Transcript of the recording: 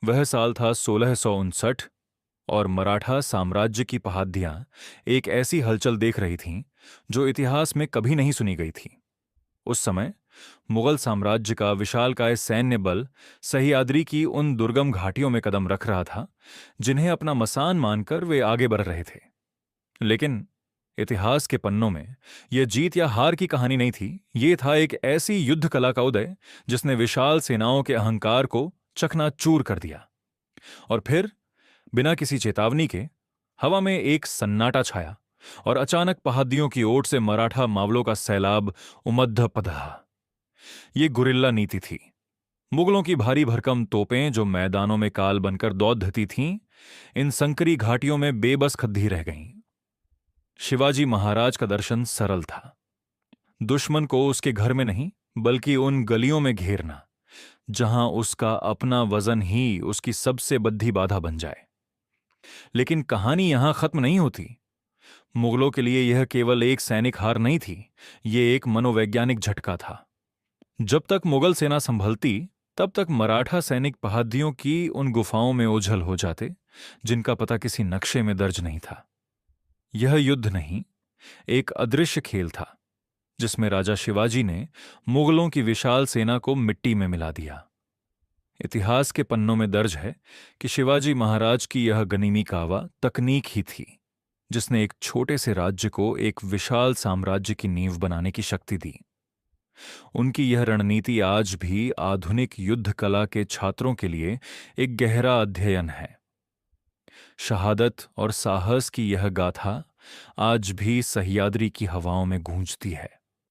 वह साल था 1659 और मराठा साम्राज्य की पहाड़ियां एक ऐसी हलचल देख रही थीं जो इतिहास में कभी नहीं सुनी गई थी। उस समय मुगल साम्राज्य का विशालकाय सैन्य बल सह्याद्री की उन दुर्गम घाटियों में कदम रख रहा था जिन्हें अपना मसान मानकर वे आगे बढ़ रहे थे। लेकिन इतिहास के पन्नों में यह जीत या हार की कहानी नहीं थी, ये था एक ऐसी युद्ध कला का उदय जिसने विशाल सेनाओं के अहंकार को चकनाचूर कर दिया। और फिर बिना किसी चेतावनी के हवा में एक सन्नाटा छाया और अचानक पहाड़ियों की ओट से मराठा मावलों का सैलाब उमद्ध पदहा। ये गुरिल्ला नीति थी। मुगलों की भारी भरकम तोपें जो मैदानों में काल बनकर दौड़ती थीं, इन संकरी घाटियों में बेबस खद्दी रह गईं। शिवाजी महाराज का दर्शन सरल था। दुश्मन को उसके घर में नहीं बल्कि उन गलियों में घेरना जहां उसका अपना वजन ही उसकी सबसे बद्धी बाधा बन जाए। लेकिन कहानी यहां खत्म नहीं होती। मुगलों के लिए यह केवल एक सैनिक हार नहीं थी, यह एक मनोवैज्ञानिक झटका था। जब तक मुगल सेना संभलती तब तक मराठा सैनिक पहाड़ियों की उन गुफाओं में ओझल हो जाते जिनका पता किसी नक्शे में दर्ज नहीं था। यह युद्ध नहीं, एक अदृश्य खेल था जिसमें राजा शिवाजी ने मुगलों की विशाल सेना को मिट्टी में मिला दिया। इतिहास के पन्नों में दर्ज है कि शिवाजी महाराज की यह गनीमी कावा तकनीक ही थी जिसने एक छोटे से राज्य को एक विशाल साम्राज्य की नींव बनाने की शक्ति दी। उनकी यह रणनीति आज भी आधुनिक युद्ध कला के छात्रों के लिए एक गहरा अध्ययन है। शहादत और साहस की यह गाथा आज भी सह्याद्री की हवाओं में गूंजती है।